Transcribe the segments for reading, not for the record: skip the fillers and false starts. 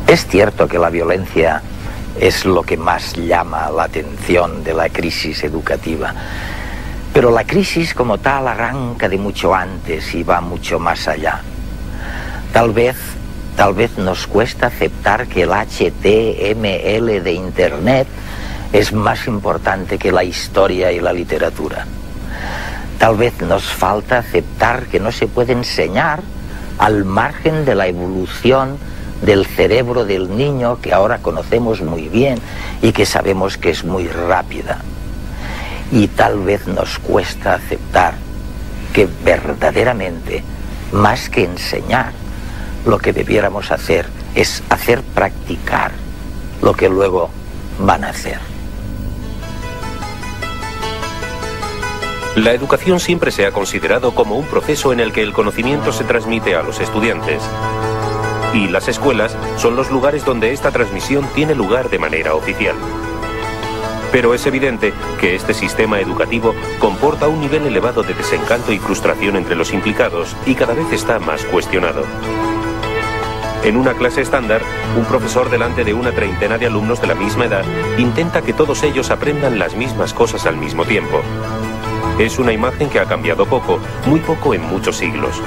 Es cierto que la violencia es lo que más llama la atención de la crisis educativa, pero la crisis como tal arranca de mucho antes y va mucho más allá. Tal vez nos cuesta aceptar que el HTML de Internet es más importante que la historia y la literatura. Tal vez nos falta aceptar que no se puede enseñar al margen de la evolución del cerebro del niño, que ahora conocemos muy bien y que sabemos que es muy rápida. Y tal vez nos cuesta aceptar que verdaderamente, más que enseñar, lo que debiéramos hacer es hacer practicar lo que luego van a hacer. La educación siempre se ha considerado como un proceso en el que el conocimiento se transmite a los estudiantes. Y las escuelas son los lugares donde esta transmisión tiene lugar de manera oficial. Pero es evidente que este sistema educativo comporta un nivel elevado de desencanto y frustración entre los implicados y cada vez está más cuestionado. En una clase estándar, un profesor delante de una treintena de alumnos de la misma edad intenta que todos ellos aprendan las mismas cosas al mismo tiempo. Es una imagen que ha cambiado poco, muy poco en muchos siglos.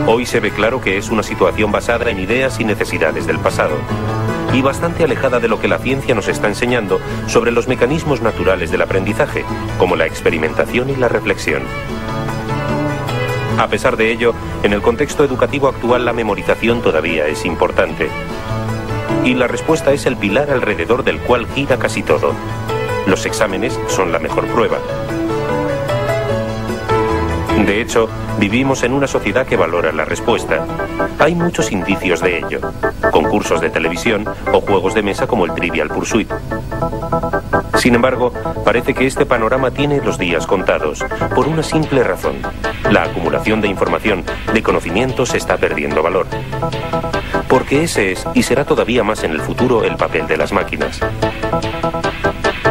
Hoy se ve claro que es una situación basada en ideas y necesidades del pasado, y bastante alejada de lo que la ciencia nos está enseñando sobre los mecanismos naturales del aprendizaje, como la experimentación y la reflexión. A pesar de ello, en el contexto educativo actual la memorización todavía es importante. Y la respuesta es el pilar alrededor del cual gira casi todo. Los exámenes son la mejor prueba. De hecho, vivimos en una sociedad que valora la respuesta. Hay muchos indicios de ello. Concursos de televisión o juegos de mesa como el Trivial Pursuit. Sin embargo, parece que este panorama tiene los días contados, por una simple razón. La acumulación de información, de conocimiento, se está perdiendo valor. Porque ese es, y será todavía más en el futuro, el papel de las máquinas.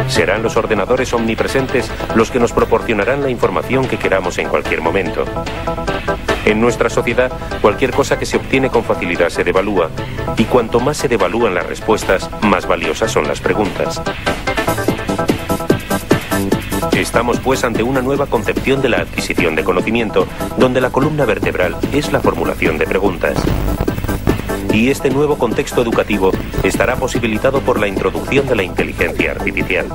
Serán los ordenadores omnipresentes los que nos proporcionarán la información que queramos en cualquier momento. En nuestra sociedad, cualquier cosa que se obtiene con facilidad se devalúa, y cuanto más se devalúan las respuestas, más valiosas son las preguntas. Estamos pues ante una nueva concepción de la adquisición de conocimiento, donde la columna vertebral es la formulación de preguntas. Y este nuevo contexto educativo estará posibilitado por la introducción de la inteligencia artificial.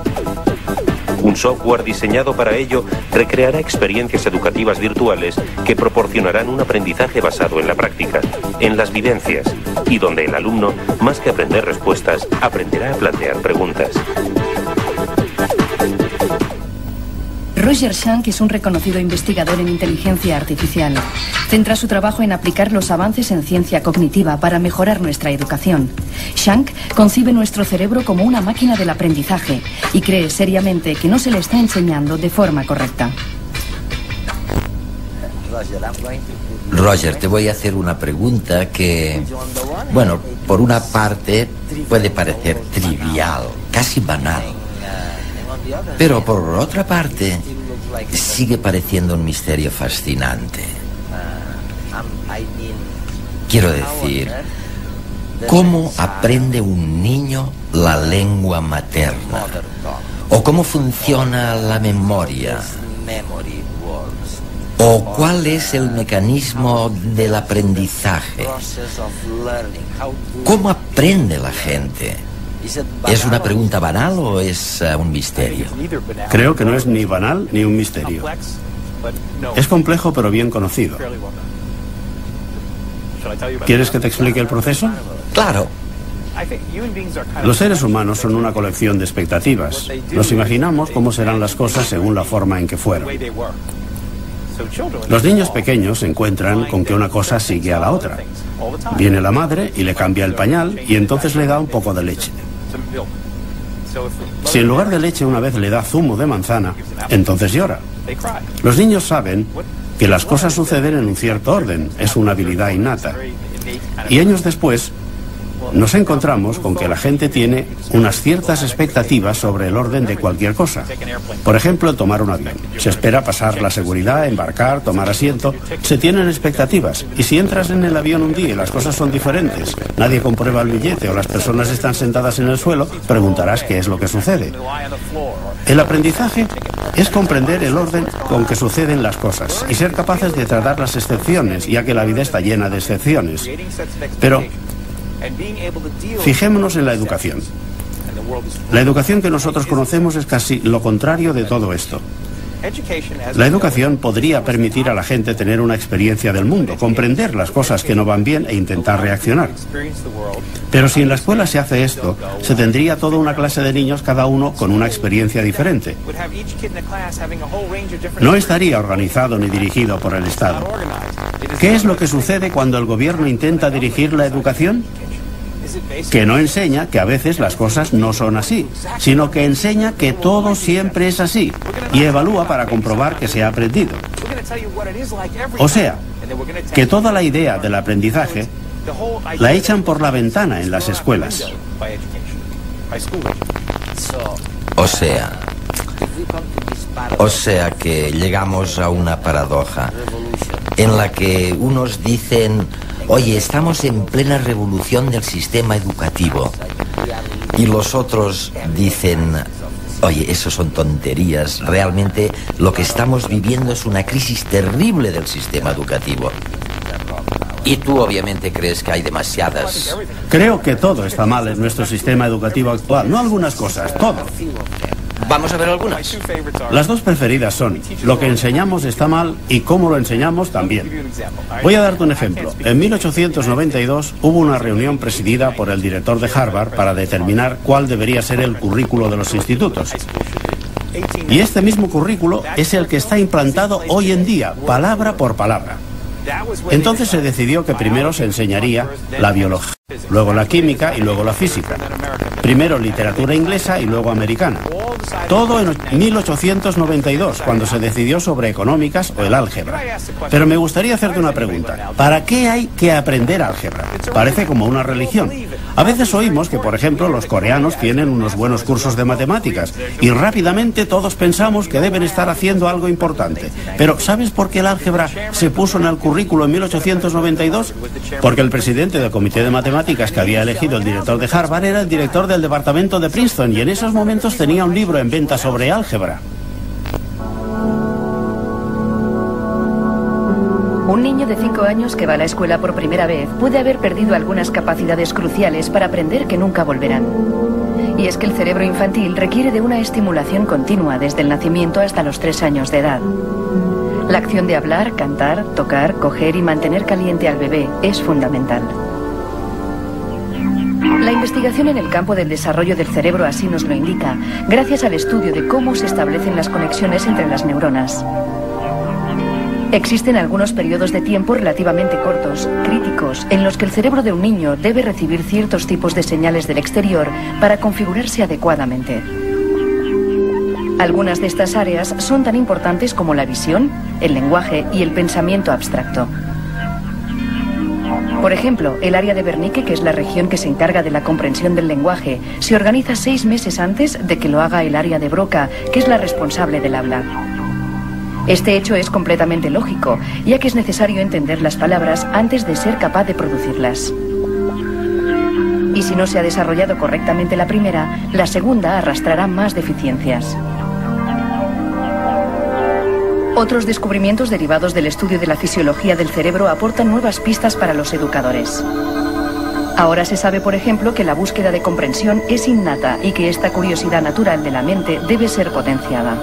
Un software diseñado para ello recreará experiencias educativas virtuales que proporcionarán un aprendizaje basado en la práctica, en las vivencias, y donde el alumno, más que aprender respuestas, aprenderá a plantear preguntas. Roger Schank es un reconocido investigador en inteligencia artificial. Centra su trabajo en aplicar los avances en ciencia cognitiva para mejorar nuestra educación. Schank concibe nuestro cerebro como una máquina del aprendizaje y cree seriamente que no se le está enseñando de forma correcta. Roger, te voy a hacer una pregunta que, bueno, por una parte puede parecer trivial, casi banal. Pero por otra parte, sigue pareciendo un misterio fascinante. Quiero decir, ¿cómo aprende un niño la lengua materna? ¿O cómo funciona la memoria? ¿O cuál es el mecanismo del aprendizaje? ¿Cómo aprende la gente? ¿Es una pregunta banal o es un misterio? Creo que no es ni banal ni un misterio. Es complejo pero bien conocido. ¿Quieres que te explique el proceso? Claro. Los seres humanos son una colección de expectativas. Nos imaginamos cómo serán las cosas según la forma en que fueron. Los niños pequeños se encuentran con que una cosa sigue a la otra. Viene la madre y le cambia el pañal y entonces le da un poco de leche. Si en lugar de leche una vez le da zumo de manzana, entonces llora. Los niños saben que las cosas suceden en un cierto orden, es una habilidad innata. Y años después, nos encontramos con que la gente tiene unas ciertas expectativas sobre el orden de cualquier cosa. Por ejemplo, tomar un avión. Se espera pasar la seguridad, embarcar, tomar asiento. Se tienen expectativas. Y si entras en el avión un día y las cosas son diferentes, nadie comprueba el billete o las personas están sentadas en el suelo, preguntarás qué es lo que sucede. El aprendizaje es comprender el orden con que suceden las cosas y ser capaces de tratar las excepciones, ya que la vida está llena de excepciones. Pero fijémonos en la educación. La educación que nosotros conocemos es casi lo contrario de todo esto. La educación podría permitir a la gente tener una experiencia del mundo, comprender las cosas que no van bien e intentar reaccionar. Pero si en la escuela se hace esto, se tendría toda una clase de niños, cada uno con una experiencia diferente. No estaría organizado ni dirigido por el Estado. ¿Qué es lo que sucede cuando el gobierno intenta dirigir la educación? Que no enseña que a veces las cosas no son así, sino que enseña que todo siempre es así y evalúa para comprobar que se ha aprendido. O sea, que toda la idea del aprendizaje la echan por la ventana en las escuelas. O sea que llegamos a una paradoja en la que unos dicen: oye, estamos en plena revolución del sistema educativo. Y los otros dicen: oye, eso son tonterías. Realmente lo que estamos viviendo es una crisis terrible del sistema educativo. Y tú obviamente crees que hay demasiadas... Creo que todo está mal en nuestro sistema educativo actual. No algunas cosas, todo. Vamos a ver algunas. Las dos preferidas son: lo que enseñamos está mal y cómo lo enseñamos también. Voy a darte un ejemplo. En 1892 hubo una reunión presidida por el director de Harvard para determinar cuál debería ser el currículo de los institutos. Y este mismo currículo es el que está implantado hoy en día, palabra por palabra. Entonces se decidió que primero se enseñaría la biología, luego la química y luego la física. Primero literatura inglesa y luego americana. Todo en 1892, cuando se decidió sobre económicas o el álgebra. Pero me gustaría hacerte una pregunta. ¿Para qué hay que aprender álgebra? Parece como una religión. A veces oímos que, por ejemplo, los coreanos tienen unos buenos cursos de matemáticas y rápidamente todos pensamos que deben estar haciendo algo importante. Pero ¿sabes por qué el álgebra se puso en el currículo en 1892? Porque el presidente del comité de matemáticas que había elegido el director de Harvard era el director del departamento de Princeton y en esos momentos tenía un libro en venta sobre álgebra. Un niño de 5 años que va a la escuela por primera vez puede haber perdido algunas capacidades cruciales para aprender que nunca volverán. Y es que el cerebro infantil requiere de una estimulación continua desde el nacimiento hasta los 3 años de edad. La acción de hablar, cantar, tocar, coger y mantener caliente al bebé es fundamental. La investigación en el campo del desarrollo del cerebro así nos lo indica, gracias al estudio de cómo se establecen las conexiones entre las neuronas. Existen algunos periodos de tiempo relativamente cortos, críticos, en los que el cerebro de un niño debe recibir ciertos tipos de señales del exterior para configurarse adecuadamente. Algunas de estas áreas son tan importantes como la visión, el lenguaje y el pensamiento abstracto. Por ejemplo, el área de Wernicke, que es la región que se encarga de la comprensión del lenguaje, se organiza 6 meses antes de que lo haga el área de Broca, que es la responsable del habla. Este hecho es completamente lógico, ya que es necesario entender las palabras antes de ser capaz de producirlas. Y si no se ha desarrollado correctamente la primera, la segunda arrastrará más deficiencias. Otros descubrimientos derivados del estudio de la fisiología del cerebro aportan nuevas pistas para los educadores. Ahora se sabe, por ejemplo, que la búsqueda de comprensión es innata y que esta curiosidad natural de la mente debe ser potenciada.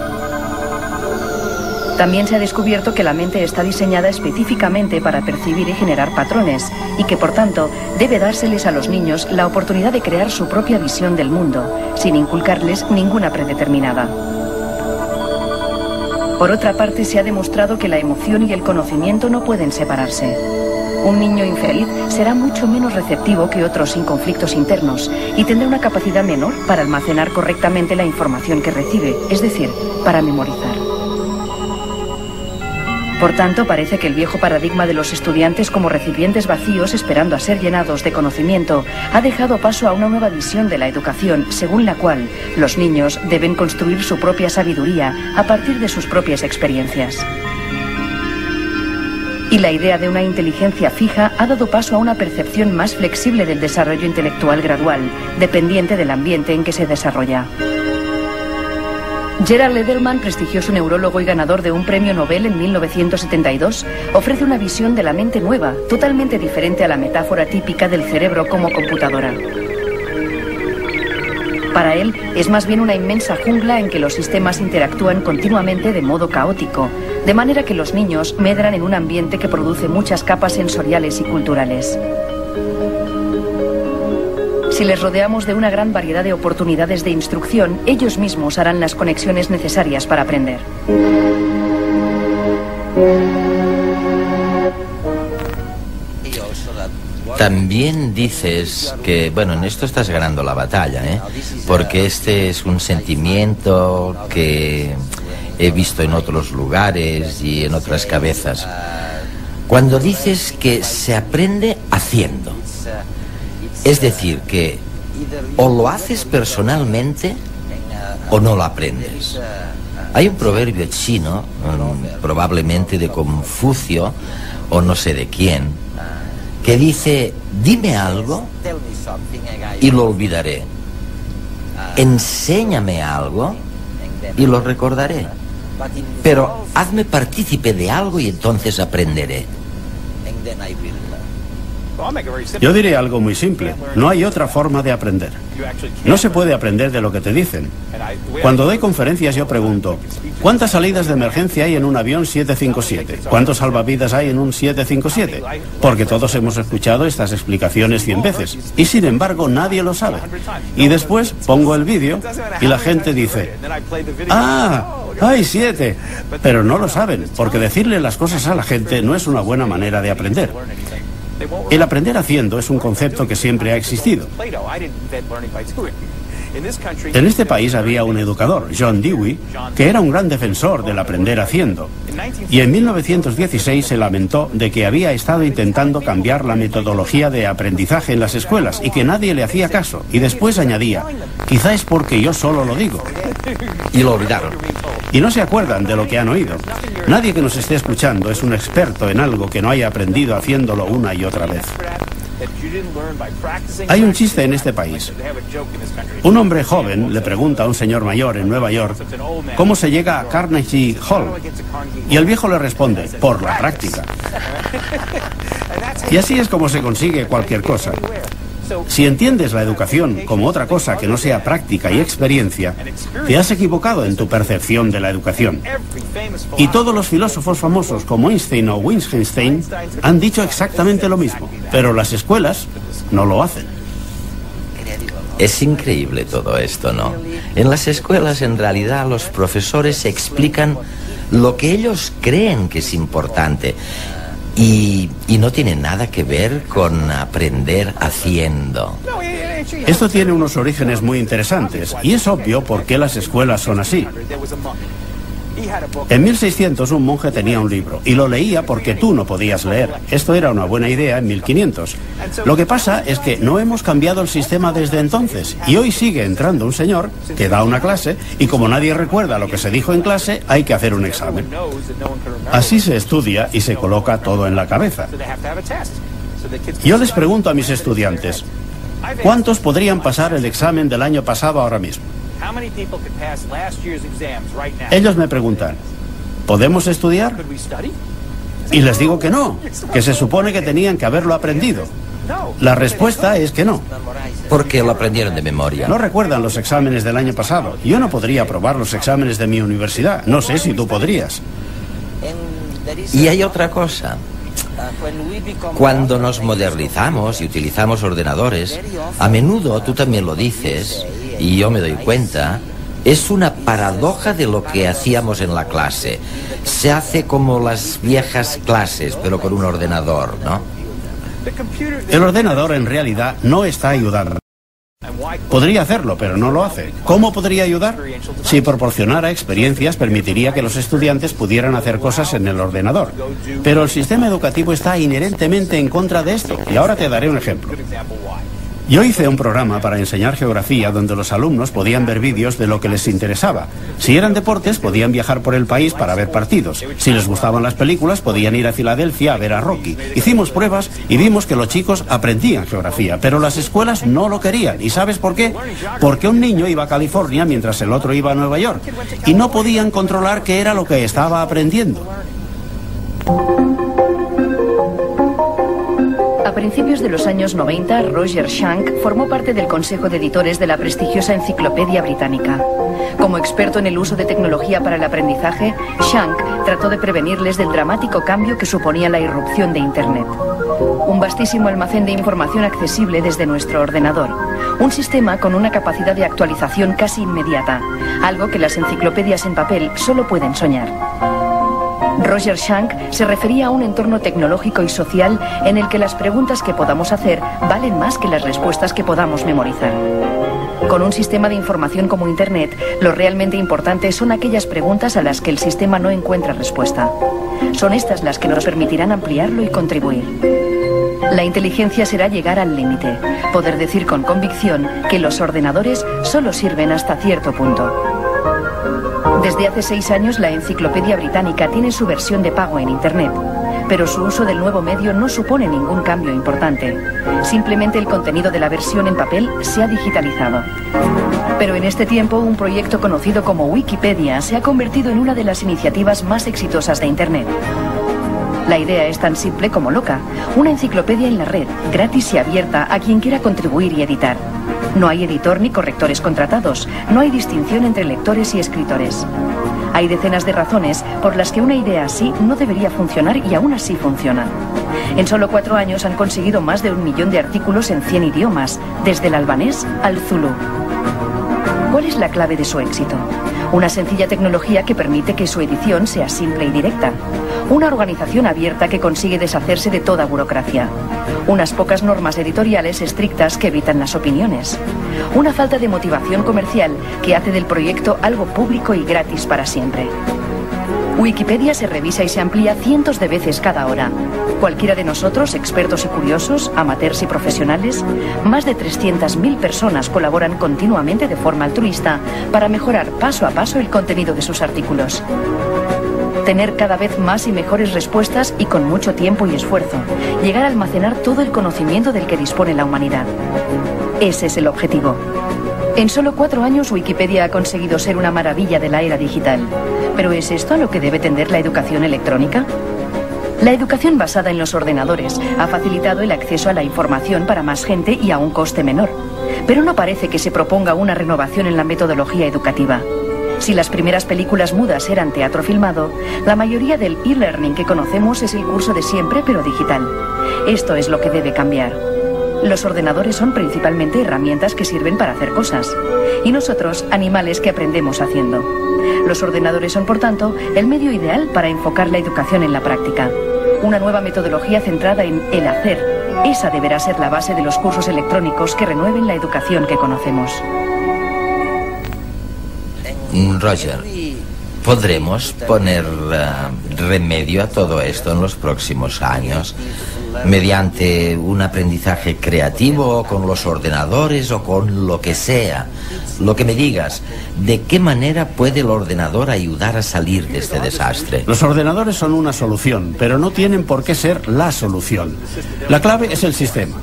También se ha descubierto que la mente está diseñada específicamente para percibir y generar patrones y que, por tanto, debe dárseles a los niños la oportunidad de crear su propia visión del mundo, sin inculcarles ninguna predeterminada. Por otra parte, se ha demostrado que la emoción y el conocimiento no pueden separarse. Un niño infeliz será mucho menos receptivo que otros sin conflictos internos y tendrá una capacidad menor para almacenar correctamente la información que recibe, es decir, para memorizar. Por tanto, parece que el viejo paradigma de los estudiantes como recipientes vacíos esperando a ser llenados de conocimiento ha dejado paso a una nueva visión de la educación, según la cual los niños deben construir su propia sabiduría a partir de sus propias experiencias. Y la idea de una inteligencia fija ha dado paso a una percepción más flexible del desarrollo intelectual gradual, dependiente del ambiente en que se desarrolla. Gerald Edelman, prestigioso neurólogo y ganador de un premio Nobel en 1972, ofrece una visión de la mente nueva, totalmente diferente a la metáfora típica del cerebro como computadora. Para él, es más bien una inmensa jungla en que los sistemas interactúan continuamente de modo caótico, de manera que los niños medran en un ambiente que produce muchas capas sensoriales y culturales. Si les rodeamos de una gran variedad de oportunidades de instrucción, ellos mismos harán las conexiones necesarias para aprender. También dices que, bueno, en esto estás ganando la batalla, porque este es un sentimiento que he visto en otros lugares y en otras cabezas. Cuando dices que se aprende haciendo, es decir, que o lo haces personalmente o no lo aprendes. Hay un proverbio chino, probablemente de Confucio o no sé de quién, que dice: dime algo y lo olvidaré, enséñame algo y lo recordaré, pero hazme partícipe de algo y entonces aprenderé. Yo diré algo muy simple: no hay otra forma de aprender. No se puede aprender de lo que te dicen. Cuando doy conferencias yo pregunto: ¿cuántas salidas de emergencia hay en un avión 757? ¿Cuántos salvavidas hay en un 757? Porque todos hemos escuchado estas explicaciones 100 veces y sin embargo nadie lo sabe. Y después pongo el vídeo y la gente dice: ¡ah! ¡Hay 7! Pero no lo saben, porque decirle las cosas a la gente no es una buena manera de aprender. El aprender haciendo es un concepto que siempre ha existido. En este país había un educador, John Dewey, que era un gran defensor del aprender haciendo. Y en 1916 se lamentó de que había estado intentando cambiar la metodología de aprendizaje en las escuelas y que nadie le hacía caso. Y después añadía: quizá es porque yo solo lo digo. Y lo olvidaron. Y no se acuerdan de lo que han oído. Nadie que nos esté escuchando es un experto en algo que no haya aprendido haciéndolo una y otra vez. Hay un chiste en este país. Un hombre joven le pregunta a un señor mayor en Nueva York cómo se llega a Carnegie Hall. Y el viejo le responde: por la práctica. Y así es como se consigue cualquier cosa. Si entiendes la educación como otra cosa que no sea práctica y experiencia, te has equivocado en tu percepción de la educación. Y todos los filósofos famosos como Einstein o Wittgenstein han dicho exactamente lo mismo, pero las escuelas no lo hacen. Es increíble todo esto, ¿no? En las escuelas, en realidad, los profesores explican lo que ellos creen que es importante. Y no tiene nada que ver con aprender haciendo. Esto tiene unos orígenes muy interesantes y es obvio por qué las escuelas son así. En 1600 un monje tenía un libro y lo leía porque tú no podías leer. Esto era una buena idea en 1500. Lo que pasa es que no hemos cambiado el sistema desde entonces y hoy sigue entrando un señor que da una clase y como nadie recuerda lo que se dijo en clase, hay que hacer un examen. Así se estudia y se coloca todo en la cabeza. Yo les pregunto a mis estudiantes: ¿cuántos podrían pasar el examen del año pasado ahora mismo? Ellos me preguntan: ¿podemos estudiar? Y les digo que no, que se supone que tenían que haberlo aprendido. La respuesta es que no. Porque lo aprendieron de memoria. No recuerdan los exámenes del año pasado. Yo no podría aprobar los exámenes de mi universidad. No sé si tú podrías. Y hay otra cosa. Cuando nos modernizamos y utilizamos ordenadores, a menudo, tú también lo dices, y yo me doy cuenta, es una paradoja de lo que hacíamos en la clase. Se hace como las viejas clases, pero con un ordenador, ¿no? El ordenador en realidad no está ayudando. Podría hacerlo, pero no lo hace. ¿Cómo podría ayudar? Si proporcionara experiencias, permitiría que los estudiantes pudieran hacer cosas en el ordenador. Pero el sistema educativo está inherentemente en contra de esto. Y ahora te daré un ejemplo. Yo hice un programa para enseñar geografía donde los alumnos podían ver vídeos de lo que les interesaba. Si eran deportes, podían viajar por el país para ver partidos. Si les gustaban las películas, podían ir a Filadelfia a ver a Rocky. Hicimos pruebas y vimos que los chicos aprendían geografía, pero las escuelas no lo querían. ¿Y sabes por qué? Porque un niño iba a California mientras el otro iba a Nueva York. Y no podían controlar qué era lo que estaba aprendiendo. A principios de los años 90, Roger Schank formó parte del consejo de editores de la prestigiosa Enciclopedia Británica. Como experto en el uso de tecnología para el aprendizaje, Schank trató de prevenirles del dramático cambio que suponía la irrupción de Internet. Un vastísimo almacén de información accesible desde nuestro ordenador. Un sistema con una capacidad de actualización casi inmediata, algo que las enciclopedias en papel solo pueden soñar. Roger Schank se refería a un entorno tecnológico y social en el que las preguntas que podamos hacer valen más que las respuestas que podamos memorizar. Con un sistema de información como Internet, lo realmente importante son aquellas preguntas a las que el sistema no encuentra respuesta. Son estas las que nos permitirán ampliarlo y contribuir. La inteligencia será llegar al límite, poder decir con convicción que los ordenadores solo sirven hasta cierto punto. Desde hace 6 años la Enciclopedia Británica tiene su versión de pago en Internet, pero su uso del nuevo medio no supone ningún cambio importante. Simplemente el contenido de la versión en papel se ha digitalizado. Pero en este tiempo un proyecto conocido como Wikipedia se ha convertido en una de las iniciativas más exitosas de Internet. La idea es tan simple como loca, una enciclopedia en la red, gratis y abierta a quien quiera contribuir y editar. No hay editor ni correctores contratados, no hay distinción entre lectores y escritores. Hay decenas de razones por las que una idea así no debería funcionar y aún así funciona. En solo 4 años han conseguido más de 1 millón de artículos en 100 idiomas, desde el albanés al zulú. ¿Cuál es la clave de su éxito? Una sencilla tecnología que permite que su edición sea simple y directa. Una organización abierta que consigue deshacerse de toda burocracia. Unas pocas normas editoriales estrictas que evitan las opiniones. Una falta de motivación comercial que hace del proyecto algo público y gratis para siempre. Wikipedia se revisa y se amplía cientos de veces cada hora. Cualquiera de nosotros, expertos y curiosos, amateurs y profesionales, más de 300.000 personas colaboran continuamente de forma altruista para mejorar paso a paso el contenido de sus artículos. Tener cada vez más y mejores respuestas y con mucho tiempo y esfuerzo, llegar a almacenar todo el conocimiento del que dispone la humanidad. Ese es el objetivo. En solo 4 años Wikipedia ha conseguido ser una maravilla de la era digital. ¿Pero es esto a lo que debe tender la educación electrónica? La educación basada en los ordenadores ha facilitado el acceso a la información para más gente y a un coste menor. Pero no parece que se proponga una renovación en la metodología educativa. Si las primeras películas mudas eran teatro filmado, la mayoría del e-learning que conocemos es el curso de siempre pero digital. Esto es lo que debe cambiar. Los ordenadores son principalmente herramientas que sirven para hacer cosas, y nosotros, animales que aprendemos haciendo. Los ordenadores son, por tanto, el medio ideal para enfocar la educación en la práctica. Una nueva metodología centrada en el hacer. Esa deberá ser la base de los cursos electrónicos que renueven la educación que conocemos. Roger, ¿podremos poner remedio a todo esto en los próximos años? Mediante un aprendizaje creativo, con los ordenadores o con lo que sea. Lo que me digas, ¿de qué manera puede el ordenador ayudar a salir de este desastre? Los ordenadores son una solución, pero no tienen por qué ser la solución. La clave es el sistema.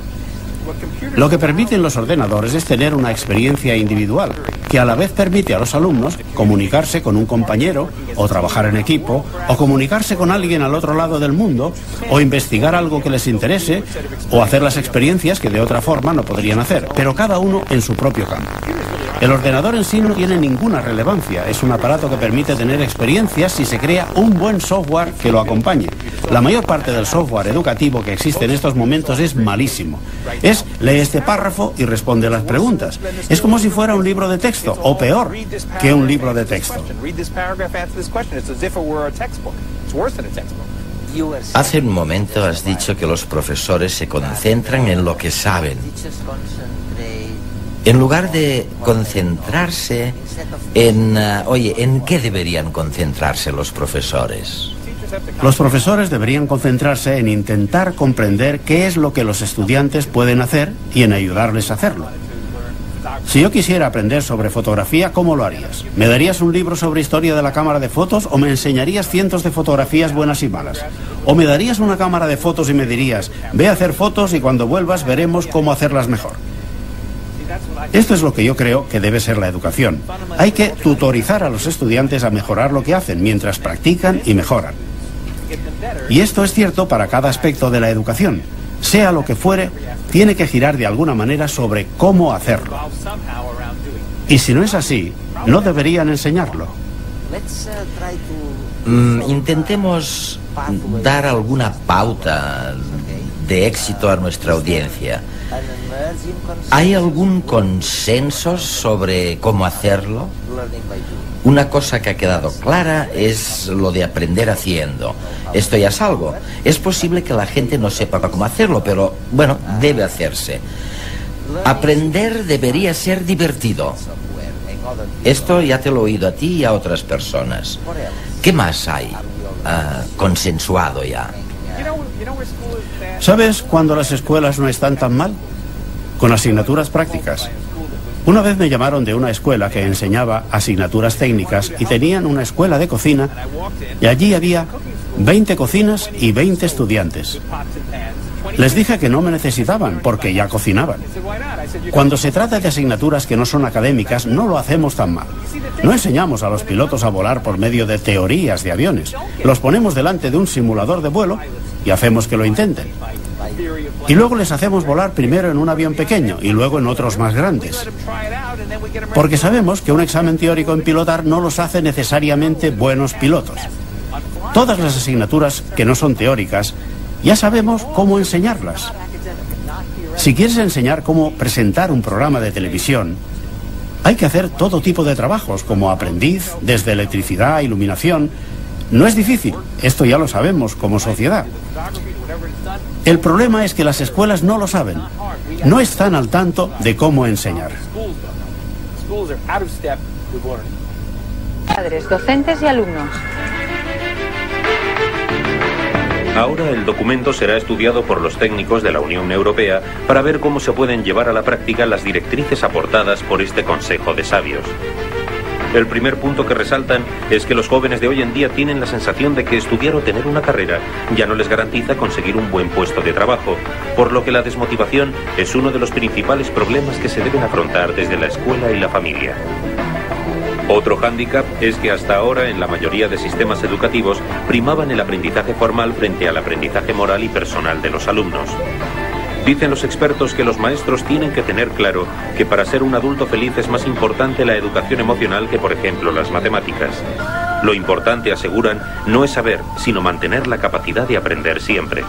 Lo que permiten los ordenadores es tener una experiencia individual, que a la vez permite a los alumnos comunicarse con un compañero, o trabajar en equipo, o comunicarse con alguien al otro lado del mundo, o investigar algo que les interese, o hacer las experiencias que de otra forma no podrían hacer, pero cada uno en su propio campo. El ordenador en sí no tiene ninguna relevancia, es un aparato que permite tener experiencias si se crea un buen software que lo acompañe. La mayor parte del software educativo que existe en estos momentos es malísimo. Lee este párrafo y responde las preguntas. Es como si fuera un libro de texto, o peor que un libro de texto. Hace un momento has dicho que los profesores se concentran en lo que saben. En lugar de concentrarse en... oye, ¿en qué deberían concentrarse los profesores? Los profesores deberían concentrarse en intentar comprender qué es lo que los estudiantes pueden hacer y en ayudarles a hacerlo. Si yo quisiera aprender sobre fotografía, ¿cómo lo harías? ¿Me darías un libro sobre historia de la cámara de fotos o me enseñarías cientos de fotografías buenas y malas? ¿O me darías una cámara de fotos y me dirías, ve a hacer fotos y cuando vuelvas veremos cómo hacerlas mejor? Esto es lo que yo creo que debe ser la educación. Hay que tutorizar a los estudiantes a mejorar lo que hacen mientras practican y mejoran. Y esto es cierto para cada aspecto de la educación. Sea lo que fuere, tiene que girar de alguna manera sobre cómo hacerlo. Y si no es así, no deberían enseñarlo. Intentemos dar alguna pauta de éxito a nuestra audiencia. ¿Hay algún consenso sobre cómo hacerlo? Una cosa que ha quedado clara es lo de aprender haciendo. Esto ya es algo. Es posible que la gente no sepa cómo hacerlo, pero, bueno, debe hacerse. Aprender debería ser divertido. Esto ya te lo he oído a ti y a otras personas. ¿Qué más hay consensuado ya? ¿Sabes cuándo las escuelas no están tan mal? Con asignaturas prácticas. Una vez me llamaron de una escuela que enseñaba asignaturas técnicas y tenían una escuela de cocina y allí había 20 cocinas y 20 estudiantes. Les dije que no me necesitaban porque ya cocinaban. Cuando se trata de asignaturas que no son académicas, no lo hacemos tan mal. No enseñamos a los pilotos a volar por medio de teorías de aviones. Los ponemos delante de un simulador de vuelo y hacemos que lo intenten. Y luego les hacemos volar primero en un avión pequeño y luego en otros más grandes. Porque sabemos que un examen teórico en pilotar no los hace necesariamente buenos pilotos. Todas las asignaturas que no son teóricas, ya sabemos cómo enseñarlas. Si quieres enseñar cómo presentar un programa de televisión, hay que hacer todo tipo de trabajos, como aprendiz, desde electricidad, iluminación. No es difícil, esto ya lo sabemos como sociedad. El problema es que las escuelas no lo saben, no están al tanto de cómo enseñar. Padres, docentes y alumnos. Ahora el documento será estudiado por los técnicos de la Unión Europea para ver cómo se pueden llevar a la práctica las directrices aportadas por este Consejo de Sabios. El primer punto que resaltan es que los jóvenes de hoy en día tienen la sensación de que estudiar o tener una carrera ya no les garantiza conseguir un buen puesto de trabajo, por lo que la desmotivación es uno de los principales problemas que se deben afrontar desde la escuela y la familia. Otro hándicap es que hasta ahora en la mayoría de sistemas educativos primaban el aprendizaje formal frente al aprendizaje moral y personal de los alumnos. Dicen los expertos que los maestros tienen que tener claro que para ser un adulto feliz es más importante la educación emocional que, por ejemplo, las matemáticas. Lo importante, aseguran, no es saber, sino mantener la capacidad de aprender siempre.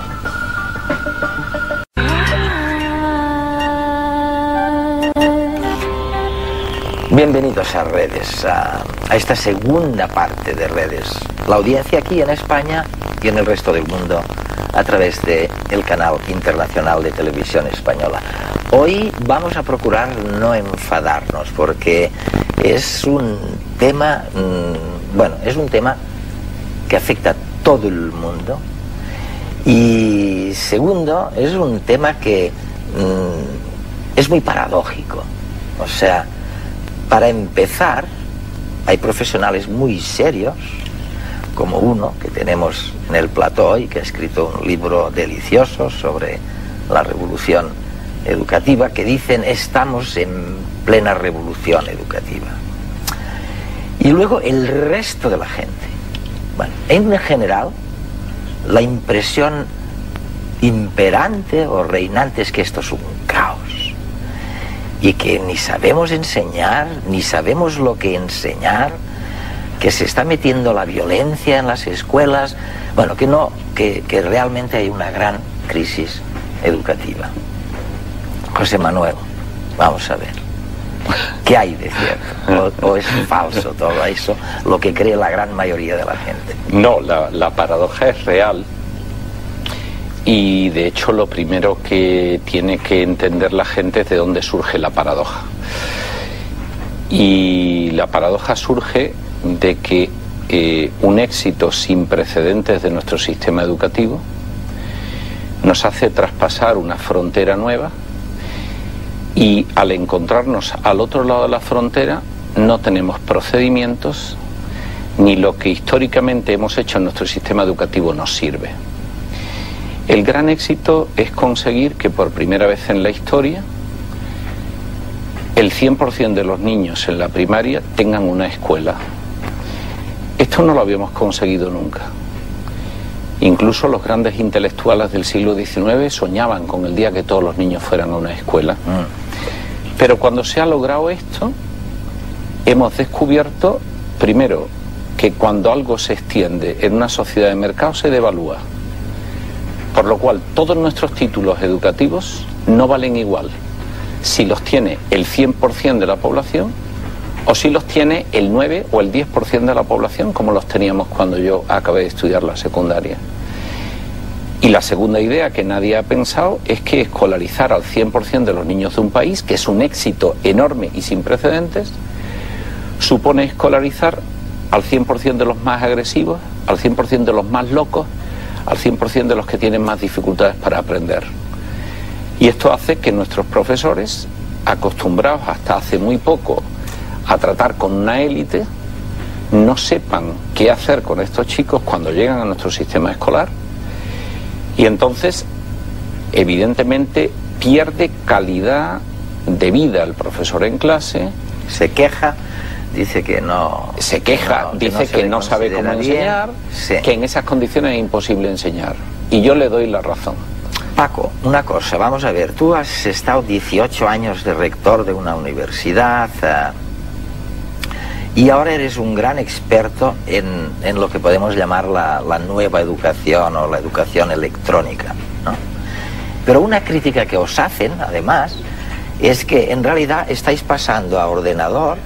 Bienvenidos a Redes, a esta segunda parte de Redes. La audiencia aquí en España y en el resto del mundo a través del canal internacional de televisión española. Hoy vamos a procurar no enfadarnos porque es un tema, es un tema que afecta a todo el mundo y segundo, es un tema que es muy paradójico. O sea, para empezar, hay profesionales muy serios, como uno que tenemos en el plató y que ha escrito un libro delicioso sobre la revolución educativa, que dicen estamos en plena revolución educativa. Y luego el resto de la gente. Bueno, en general, la impresión imperante o reinante es que esto es un caos. Y que ni sabemos enseñar, ni sabemos lo que enseñar, que se está metiendo la violencia en las escuelas, que realmente hay una gran crisis educativa. José Manuel, vamos a ver, ¿qué hay de cierto? ¿O es falso todo eso, lo que cree la gran mayoría de la gente? No, la paradoja es real y de hecho lo primero que tiene que entender la gente es de dónde surge la paradoja. Y la paradoja surge de que un éxito sin precedentes de nuestro sistema educativo nos hace traspasar una frontera nueva, y al encontrarnos al otro lado de la frontera no tenemos procedimientos ni lo que históricamente hemos hecho en nuestro sistema educativo nos sirve. El gran éxito es conseguir que por primera vez en la historia el 100% de los niños en la primaria tengan una escuela. Esto no lo habíamos conseguido nunca. Incluso los grandes intelectuales del siglo XIX soñaban con el día que todos los niños fueran a una escuela. Pero cuando se ha logrado esto, hemos descubierto, primero, que cuando algo se extiende en una sociedad de mercado se devalúa. Por lo cual, todos nuestros títulos educativos no valen igual si los tiene el 100% de la población o si los tiene el 9 o el 10% de la población, como los teníamos cuando yo acabé de estudiar la secundaria. Y la segunda idea que nadie ha pensado es que escolarizar al 100% de los niños de un país, que es un éxito enorme y sin precedentes, supone escolarizar al 100% de los más agresivos, al 100% de los más locos, al 100% de los que tienen más dificultades para aprender. Y esto hace que nuestros profesores, acostumbrados hasta hace muy poco a tratar con una élite, no sepan qué hacer con estos chicos cuando llegan a nuestro sistema escolar, y entonces evidentemente pierde calidad de vida el profesor en clase. Se queja, dice que no... Se queja, dice que no sabe cómo enseñar, sí, que en esas condiciones es imposible enseñar. Y yo le doy la razón. Paco, una cosa, vamos a ver, tú has estado 18 años de rector de una universidad y ahora eres un gran experto en lo que podemos llamar la nueva educación o la educación electrónica, ¿no? Pero una crítica que os hacen, además, es que en realidad estáis pasando a ordenador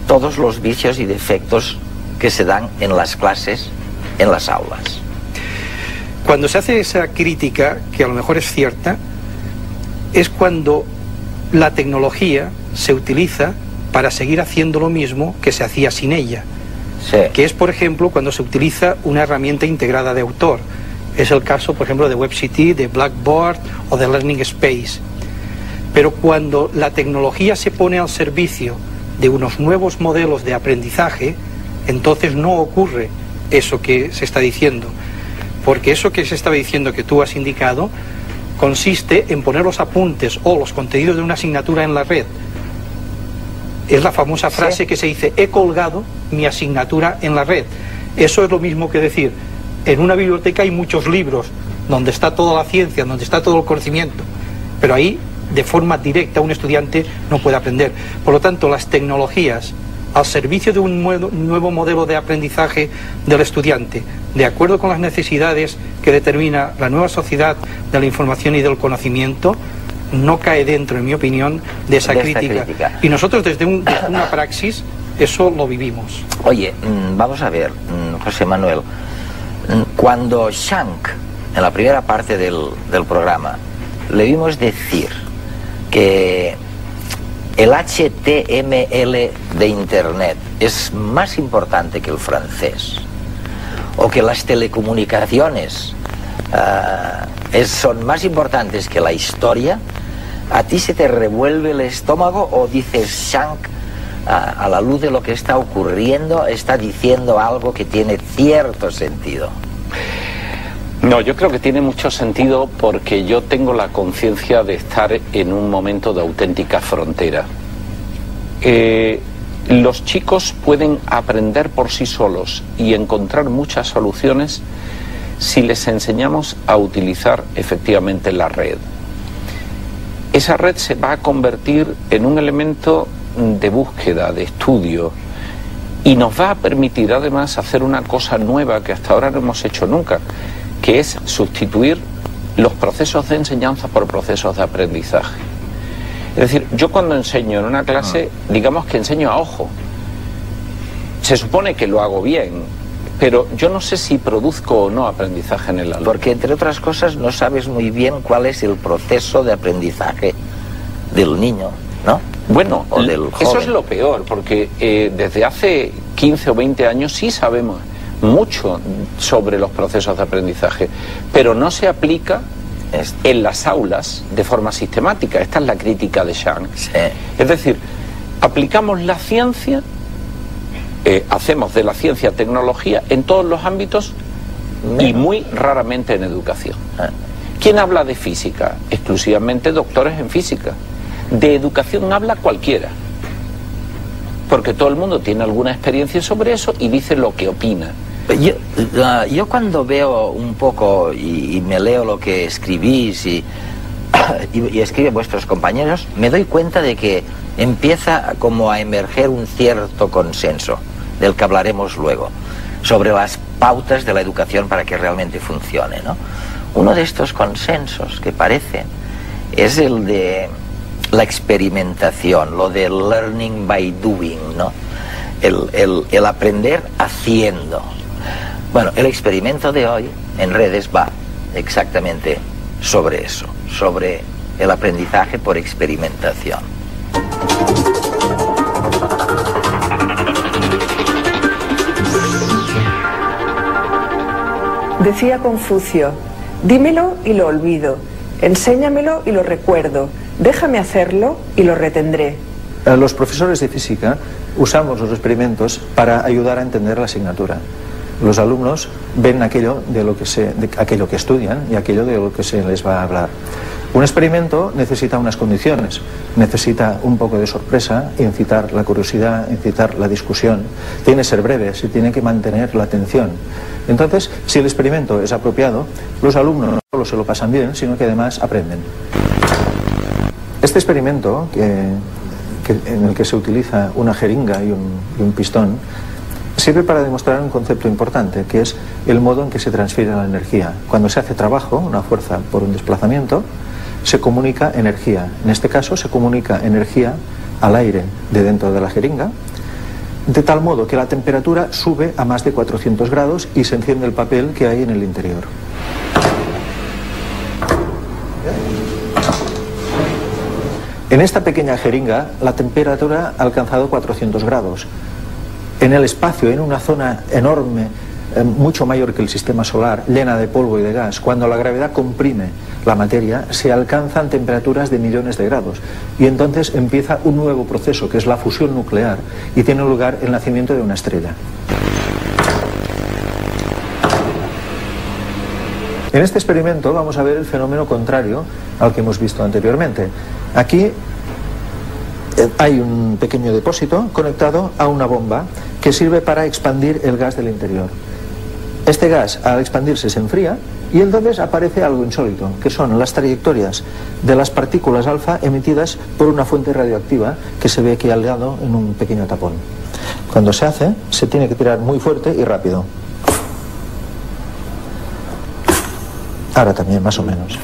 todos los vicios y defectos que se dan en las clases, en las aulas. Cuando se hace esa crítica, que a lo mejor es cierta, es cuando la tecnología se utiliza para seguir haciendo lo mismo que se hacía sin ella. Sí. Que es, por ejemplo, cuando se utiliza una herramienta integrada de autor. Es el caso, por ejemplo, de WebCT, de Blackboard o de Learning Space. Pero cuando la tecnología se pone al servicio de unos nuevos modelos de aprendizaje, entonces no ocurre eso que se está diciendo. Porque eso que se estaba diciendo, que tú has indicado, consiste en poner los apuntes o los contenidos de una asignatura en la red. Es la famosa frase, sí, que se dice: he colgado mi asignatura en la red. Eso es lo mismo que decir: en una biblioteca hay muchos libros donde está toda la ciencia, donde está todo el conocimiento, pero ahí de forma directa un estudiante no puede aprender. Por lo tanto, las tecnologías al servicio de un nuevo modelo de aprendizaje del estudiante, de acuerdo con las necesidades que determina la nueva sociedad de la información y del conocimiento, no cae dentro, en mi opinión, de esa crítica. Y nosotros desde una praxis eso lo vivimos. Oye, vamos a ver, José Manuel, cuando Shank, en la primera parte del programa, le vimos decir que el HTML de Internet es más importante que el francés, o que las telecomunicaciones son más importantes que la historia, ¿a ti se te revuelve el estómago o dices Shank, a la luz de lo que está ocurriendo, está diciendo algo que tiene cierto sentido? No, yo creo que tiene mucho sentido porque yo tengo la conciencia de estar en un momento de auténtica frontera. Los chicos pueden aprender por sí solos y encontrar muchas soluciones si les enseñamos a utilizar efectivamente la red. Esa red se va a convertir en un elemento de búsqueda, de estudio, y nos va a permitir además hacer una cosa nueva que hasta ahora no hemos hecho nunca, que es sustituir los procesos de enseñanza por procesos de aprendizaje. Es decir, yo cuando enseño en una clase, digamos que enseño a ojo. Se supone que lo hago bien, pero yo no sé si produzco o no aprendizaje en el alumno. Porque, entre otras cosas, no sabes muy bien cuál es el proceso de aprendizaje del niño, ¿no? Bueno, o del joven. Eso es lo peor, porque desde hace 15 o 20 años sí sabemos mucho sobre los procesos de aprendizaje, pero no se aplica en las aulas de forma sistemática. Esta es la crítica de Shang. Sí. Es decir, aplicamos la ciencia, hacemos de la ciencia tecnología en todos los ámbitos y muy raramente en educación. ¿Quién habla de física? Exclusivamente doctores en física. De educación habla cualquiera, porque todo el mundo tiene alguna experiencia sobre eso y dice lo que opina. Yo cuando veo un poco y me leo lo que escribís y escriben vuestros compañeros, me doy cuenta de que empieza como a emerger un cierto consenso, del que hablaremos luego, sobre las pautas de la educación para que realmente funcione, ¿no? Uno de estos consensos que parece es el de la experimentación, lo de learning by doing, ¿no? El aprender haciendo. Bueno, el experimento de hoy en redes va exactamente sobre eso, sobre el aprendizaje por experimentación. Decía Confucio, dímelo y lo olvido, enséñamelo y lo recuerdo, déjame hacerlo y lo retendré. Los profesores de física usamos los experimentos para ayudar a entender la asignatura. Los alumnos ven aquello aquello que estudian y aquello de lo que se les va a hablar. Un experimento necesita unas condiciones, necesita un poco de sorpresa, incitar la curiosidad, incitar la discusión, tiene que ser breve, se tiene que mantener la atención. Entonces, si el experimento es apropiado, los alumnos no solo se lo pasan bien, sino que además aprenden. Este experimento, en el que se utiliza una jeringa y un pistón, sirve para demostrar un concepto importante, que es el modo en que se transfiere la energía. Cuando se hace trabajo, una fuerza por un desplazamiento, se comunica energía. En este caso se comunica energía al aire de dentro de la jeringa, de tal modo que la temperatura sube a más de 400 grados y se enciende el papel que hay en el interior. En esta pequeña jeringa la temperatura ha alcanzado 400 grados. En el espacio, en una zona enorme, mucho mayor que el sistema solar, llena de polvo y de gas, cuando la gravedad comprime la materia, se alcanzan temperaturas de millones de grados. Y entonces empieza un nuevo proceso, que es la fusión nuclear, y tiene lugar el nacimiento de una estrella. En este experimento vamos a ver el fenómeno contrario al que hemos visto anteriormente. Aquí hay un pequeño depósito conectado a una bomba que sirve para expandir el gas del interior. Este gas, al expandirse, se enfría y entonces aparece algo insólito, que son las trayectorias de las partículas alfa emitidas por una fuente radioactiva que se ve aquí al lado en un pequeño tapón. Cuando se hace, se tiene que tirar muy fuerte y rápido. Ahora también, más o menos.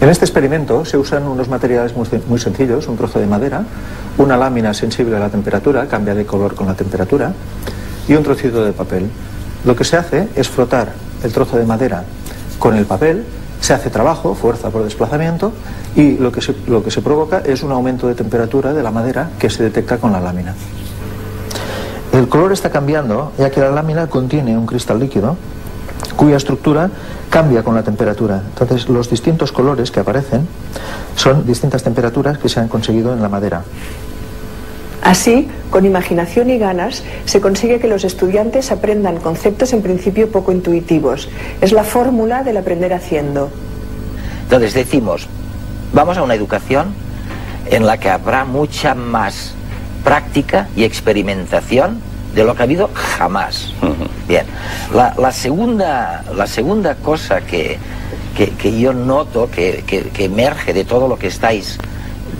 En este experimento se usan unos materiales muy sencillos, un trozo de madera, una lámina sensible a la temperatura, cambia de color con la temperatura, y un trocito de papel. Lo que se hace es frotar el trozo de madera con el papel, se hace trabajo, fuerza por desplazamiento, y lo que se provoca es un aumento de temperatura de la madera que se detecta con la lámina. El color está cambiando, ya que la lámina contiene un cristal líquido cuya estructura cambia con la temperatura. Entonces, los distintos colores que aparecen son distintas temperaturas que se han conseguido en la madera. Así, con imaginación y ganas, se consigue que los estudiantes aprendan conceptos en principio poco intuitivos. Es la fórmula del aprender haciendo. Entonces decimos, vamos a una educación en la que habrá mucha más práctica y experimentación de lo que ha habido jamás. Bien, la segunda cosa que yo noto que emerge de todo lo que estáis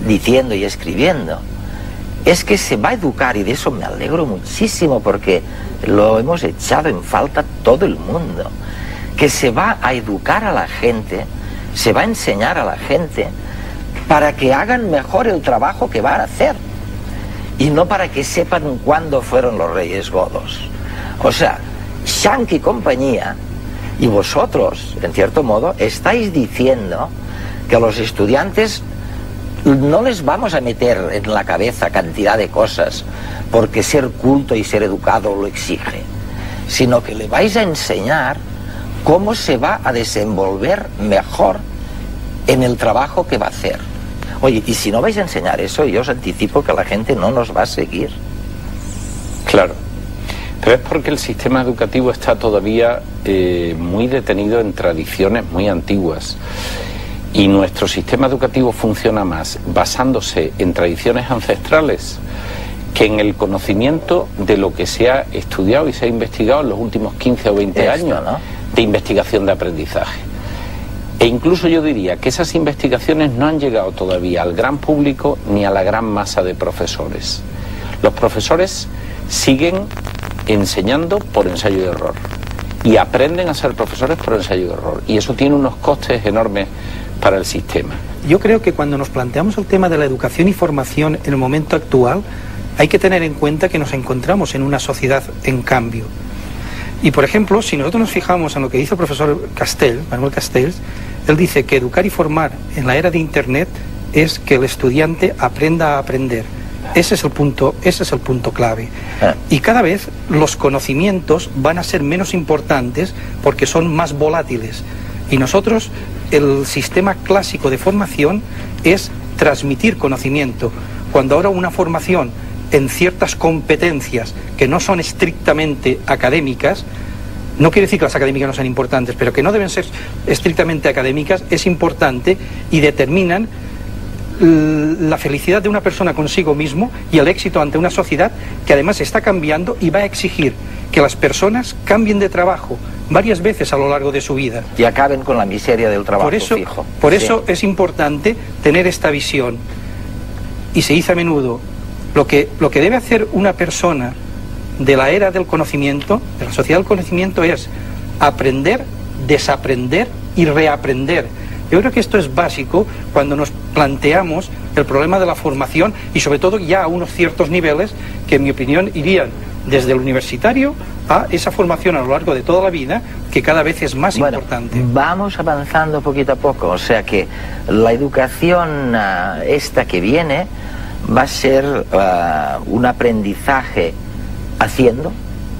diciendo y escribiendo es que se va a educar, y de eso me alegro muchísimo porque lo hemos echado en falta todo el mundo, que se va a educar a la gente, se va a enseñar a la gente para que hagan mejor el trabajo que van a hacer. y no para que sepan cuándo fueron los reyes godos. O sea, Shank y compañía, y vosotros, en cierto modo, estáis diciendo que a los estudiantes no les vamos a meter en la cabeza cantidad de cosas porque ser culto y ser educado lo exige, sino que le vais a enseñar cómo se va a desenvolver mejor en el trabajo que va a hacer. Oye, y si no vais a enseñar eso, yo os anticipo que la gente no nos va a seguir. Claro, pero es porque el sistema educativo está todavía muy detenido en tradiciones muy antiguas. Y nuestro sistema educativo funciona más basándose en tradiciones ancestrales que en el conocimiento de lo que se ha estudiado y se ha investigado en los últimos 15 o 20 años, ¿no?, de investigación de aprendizaje. E incluso yo diría que esas investigaciones no han llegado todavía al gran público ni a la gran masa de profesores. Los profesores siguen enseñando por ensayo y error y aprenden a ser profesores por ensayo y error, y eso tiene unos costes enormes para el sistema. Yo creo que cuando nos planteamos el tema de la educación y formación en el momento actual, hay que tener en cuenta que nos encontramos en una sociedad en cambio. Y por ejemplo, si nosotros nos fijamos en lo que dice el profesor Manuel Castells, él dice que educar y formar en la era de Internet es que el estudiante aprenda a aprender. Ese es el punto clave. Y cada vez los conocimientos van a ser menos importantes porque son más volátiles. Y nosotros, el sistema clásico de formación es transmitir conocimiento. Cuando ahora una formación en ciertas competencias que no son estrictamente académicas, no quiere decir que las académicas no sean importantes, pero que no deben ser estrictamente académicas, es importante y determinan la felicidad de una persona consigo mismo y el éxito ante una sociedad que además está cambiando y va a exigir que las personas cambien de trabajo varias veces a lo largo de su vida. Y acaben con la miseria del trabajo fijo. Por eso es importante tener esta visión. Y se dice a menudo, lo que debe hacer una persona de la era del conocimiento, de la sociedad del conocimiento, es aprender, desaprender y reaprender. Yo creo que esto es básico cuando nos planteamos el problema de la formación y sobre todo ya a unos ciertos niveles que en mi opinión irían desde el universitario a esa formación a lo largo de toda la vida, que cada vez es más importante. Vamos avanzando poquito a poco, o sea que la educación esta que viene va a ser un aprendizaje haciendo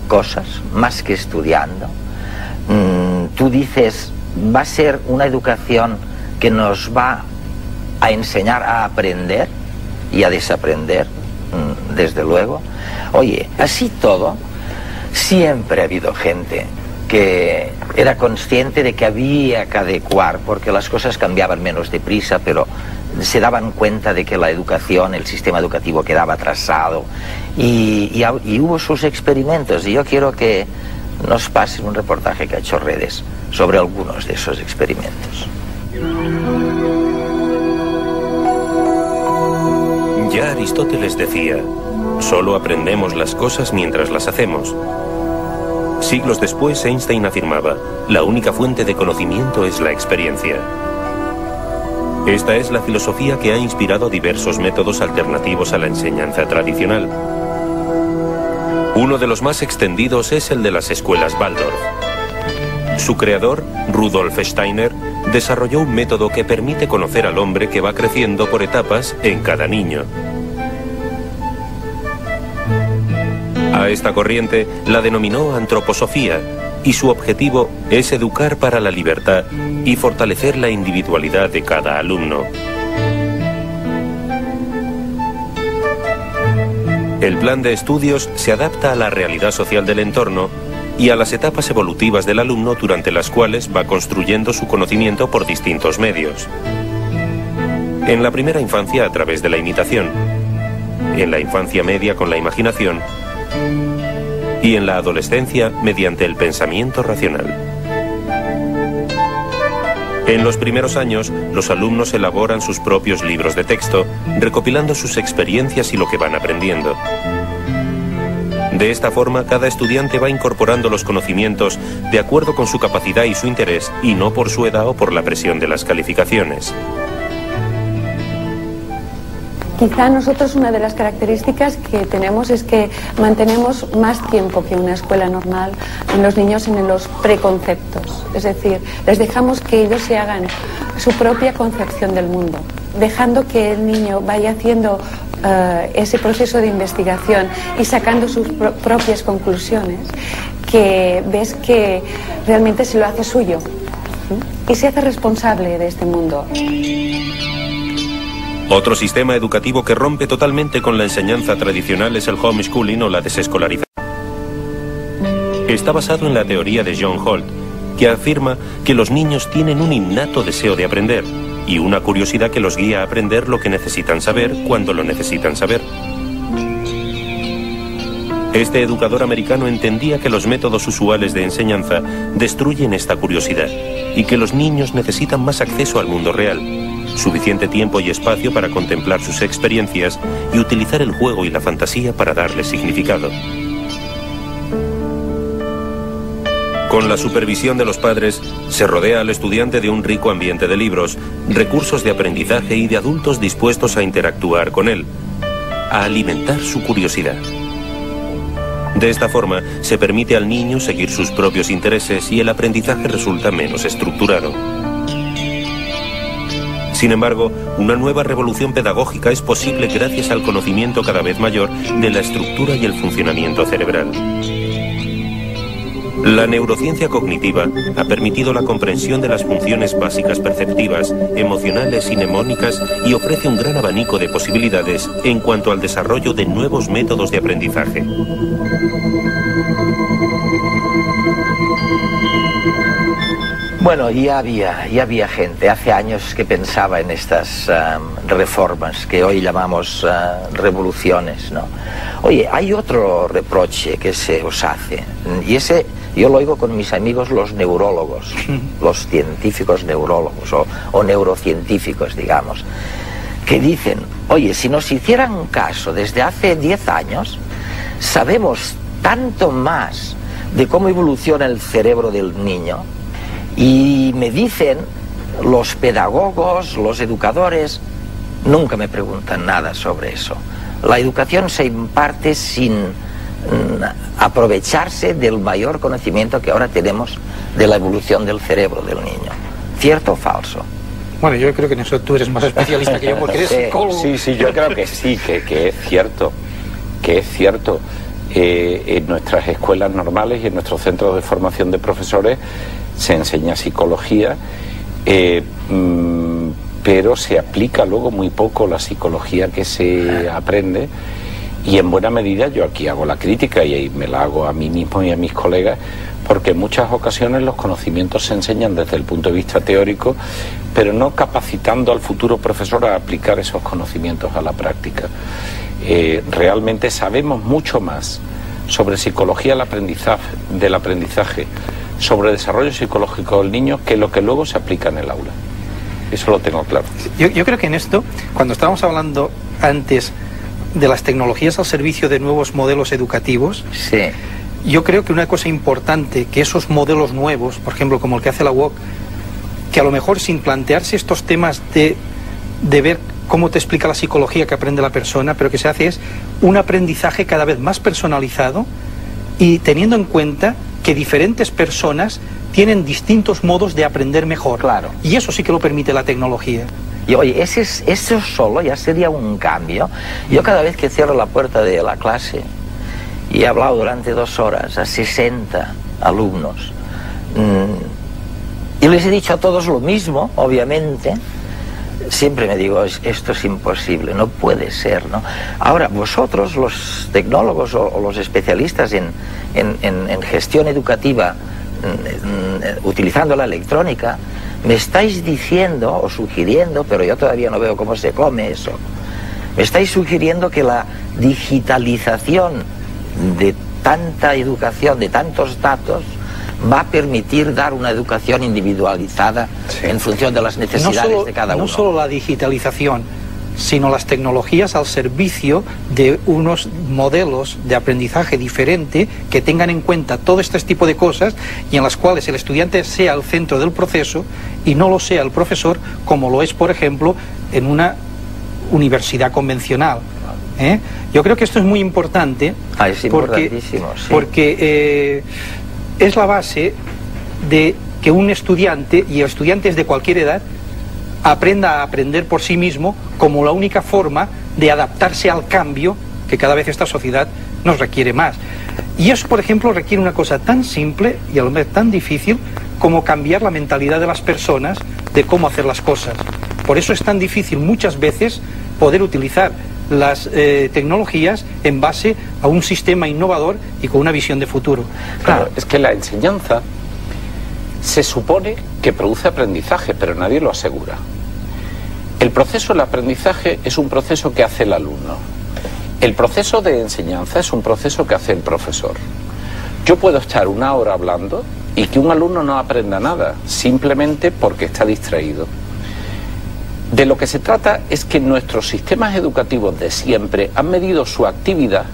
cosas más que estudiando. Tú dices, va a ser una educación que nos va a enseñar a aprender y a desaprender, desde luego. Oye, así todo, siempre ha habido gente que era consciente de que había que adecuar, porque las cosas cambiaban menos deprisa, pero se daban cuenta de que la educación, el sistema educativo quedaba atrasado y hubo sus experimentos, y yo quiero que nos pasen un reportaje que ha hecho Redes sobre algunos de esos experimentos. Ya Aristóteles decía, solo aprendemos las cosas mientras las hacemos. Siglos después, Einstein afirmaba, la única fuente de conocimiento es la experiencia. Esta es la filosofía que ha inspirado diversos métodos alternativos a la enseñanza tradicional. Uno de los más extendidos es el de las escuelas Waldorf. Su creador, Rudolf Steiner, desarrolló un método que permite conocer al hombre que va creciendo por etapas en cada niño. A esta corriente la denominó antroposofía, y su objetivo es educar para la libertad y fortalecer la individualidad de cada alumno. El plan de estudios se adapta a la realidad social del entorno y a las etapas evolutivas del alumno durante las cuales va construyendo su conocimiento por distintos medios. En la primera infancia a través de la imitación, en la infancia media con la imaginación y en la adolescencia mediante el pensamiento racional. En los primeros años, los alumnos elaboran sus propios libros de texto, recopilando sus experiencias y lo que van aprendiendo. De esta forma, cada estudiante va incorporando los conocimientos de acuerdo con su capacidad y su interés, y no por su edad o por la presión de las calificaciones. Quizá nosotros una de las características que tenemos es que mantenemos más tiempo que una escuela normal en los niños en los preconceptos. Es decir, les dejamos que ellos se hagan su propia concepción del mundo, dejando que el niño vaya haciendo ese proceso de investigación y sacando sus propias conclusiones, que ves que realmente se lo hace suyo y se hace responsable de este mundo. Otro sistema educativo que rompe totalmente con la enseñanza tradicional es el homeschooling o la desescolarización. Está basado en la teoría de John Holt, que afirma que los niños tienen un innato deseo de aprender y una curiosidad que los guía a aprender lo que necesitan saber cuando lo necesitan saber. Este educador americano entendía que los métodos usuales de enseñanza destruyen esta curiosidad y que los niños necesitan más acceso al mundo real, suficiente tiempo y espacio para contemplar sus experiencias y utilizar el juego y la fantasía para darles significado. Con la supervisión de los padres, se rodea al estudiante de un rico ambiente de libros, recursos de aprendizaje y de adultos dispuestos a interactuar con él, a alimentar su curiosidad. De esta forma, se permite al niño seguir sus propios intereses y el aprendizaje resulta menos estructurado. Sin embargo, una nueva revolución pedagógica es posible gracias al conocimiento cada vez mayor de la estructura y el funcionamiento cerebral. La neurociencia cognitiva ha permitido la comprensión de las funciones básicas perceptivas, emocionales y mnemónicas y ofrece un gran abanico de posibilidades en cuanto al desarrollo de nuevos métodos de aprendizaje. Bueno, ya había gente hace años que pensaba en estas reformas que hoy llamamos revoluciones, ¿no? Oye, hay otro reproche que se os hace, y ese yo lo oigo con mis amigos los neurólogos, los científicos neurólogos o neurocientíficos, digamos, que dicen, oye, si nos hicieran caso desde hace 10 años, sabemos tanto más de cómo evoluciona el cerebro del niño. Y me dicen, los pedagogos, los educadores, nunca me preguntan nada sobre eso. La educación se imparte sin aprovecharse del mayor conocimiento que ahora tenemos de la evolución del cerebro del niño. ¿Cierto o falso? Bueno, yo creo que en eso tú eres más especialista que yo porque eres psicólogo. Sí, yo creo que sí, que es cierto. Que es cierto. En nuestras escuelas normales y en nuestros centros de formación de profesores se enseña psicología, pero se aplica luego muy poco la psicología que se aprende, y en buena medida yo aquí hago la crítica y me la hago a mí mismo y a mis colegas, porque en muchas ocasiones los conocimientos se enseñan desde el punto de vista teórico, pero no capacitando al futuro profesor a aplicar esos conocimientos a la práctica. Realmente sabemos mucho más sobre psicología del aprendizaje, sobre el desarrollo psicológico del niño, que lo que luego se aplica en el aula. Eso lo tengo claro. Yo creo que en esto, cuando estábamos hablando antes de las tecnologías al servicio de nuevos modelos educativos, sí, yo creo que una cosa importante, que esos modelos nuevos, por ejemplo, como el que hace la UOC, que a lo mejor sin plantearse estos temas de ver cómo te explica la psicología que aprende la persona, pero que se hace es un aprendizaje cada vez más personalizado y teniendo en cuenta que diferentes personas tienen distintos modos de aprender mejor. Claro. Y eso sí que lo permite la tecnología. Y oye, eso solo ya sería un cambio. Yo cada vez que cierro la puerta de la clase y he hablado durante 2 horas a 60 alumnos y les he dicho a todos lo mismo, obviamente, siempre me digo, esto es imposible, no puede ser, ¿no? Ahora, vosotros, los tecnólogos o los especialistas en gestión educativa, utilizando la electrónica, me estáis diciendo o sugiriendo, pero yo todavía no veo cómo se come eso, me estáis sugiriendo que la digitalización de tanta educación, de tantos datos, va a permitir dar una educación individualizada, sí, en función de las necesidades de cada uno. No solo la digitalización, sino las tecnologías al servicio de unos modelos de aprendizaje diferente que tengan en cuenta todo este tipo de cosas y en las cuales el estudiante sea el centro del proceso y no lo sea el profesor, como lo es, por ejemplo, en una universidad convencional. Yo creo que esto es muy importante, es importantísimo, sí. Porque es la base de que un estudiante, y estudiantes de cualquier edad, aprenda a aprender por sí mismo como la única forma de adaptarse al cambio que cada vez esta sociedad nos requiere más. Y eso, por ejemplo, requiere una cosa tan simple y a lo mejor tan difícil como cambiar la mentalidad de las personas de cómo hacer las cosas. Por eso es tan difícil muchas veces poder utilizar las tecnologías en base a un sistema innovador y con una visión de futuro. Claro, es que la enseñanza se supone que produce aprendizaje, pero nadie lo asegura. El proceso del aprendizaje es un proceso que hace el alumno. El proceso de enseñanza es un proceso que hace el profesor. Yo puedo estar una hora hablando y que un alumno no aprenda nada, simplemente porque está distraído. De lo que se trata es que nuestros sistemas educativos de siempre han medido su actividad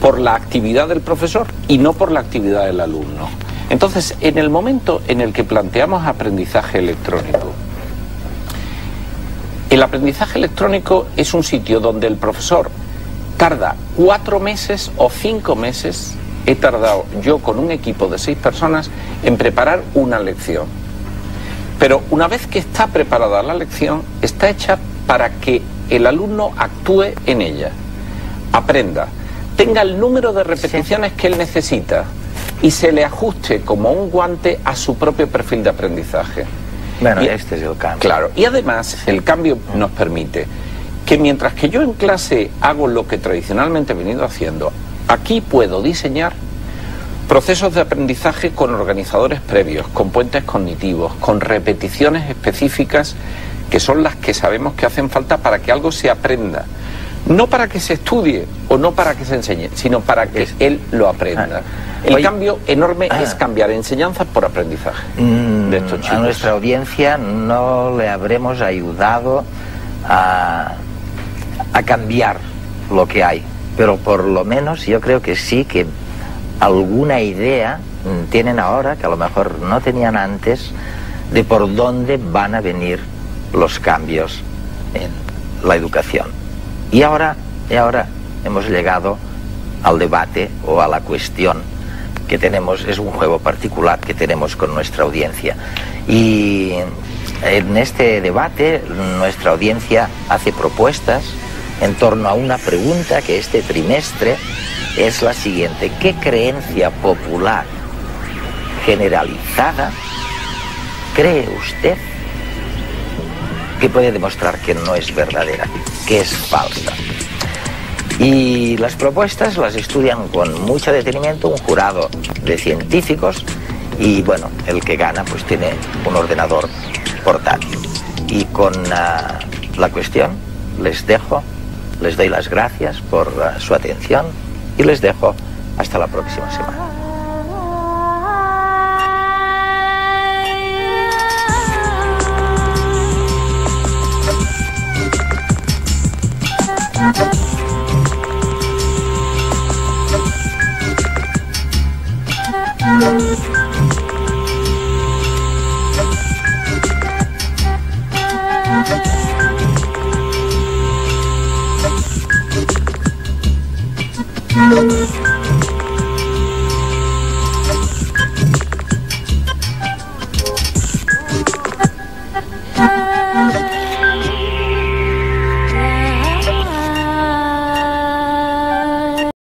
por la actividad del profesor y no por la actividad del alumno. Entonces, en el momento en el que planteamos aprendizaje electrónico, el aprendizaje electrónico es un sitio donde el profesor tarda 4 meses o 5 meses, he tardado yo con un equipo de 6 personas en preparar una lección. Pero una vez que está preparada la lección, está hecha para que el alumno actúe en ella, aprenda, tenga el número de repeticiones que él necesita y se le ajuste como un guante a su propio perfil de aprendizaje. Bueno, este es el cambio. Claro, y además el cambio nos permite que mientras que yo en clase hago lo que tradicionalmente he venido haciendo, aquí puedo diseñar procesos de aprendizaje con organizadores previos, con puentes cognitivos, con repeticiones específicas que son las que sabemos que hacen falta para que algo se aprenda. No para que se estudie o no para que se enseñe, sino para que él lo aprenda. El cambio enorme es cambiar enseñanza por aprendizaje de estos chicos. A nuestra audiencia no le habremos ayudado a cambiar lo que hay, pero por lo menos yo creo que sí que alguna idea tienen ahora, que a lo mejor no tenían antes, de por dónde van a venir los cambios en la educación. Y ahora hemos llegado al debate o a la cuestión que tenemos, es un juego particular que tenemos con nuestra audiencia. Y en este debate nuestra audiencia hace propuestas en torno a una pregunta que este trimestre es la siguiente: ¿qué creencia popular generalizada cree usted que puede demostrar que no es verdadera, que es falsa? Y las propuestas las estudian con mucho detenimiento un jurado de científicos y bueno, el que gana pues tiene un ordenador portátil. Y con la cuestión les doy las gracias por su atención y les dejo hasta la próxima semana. Thank you.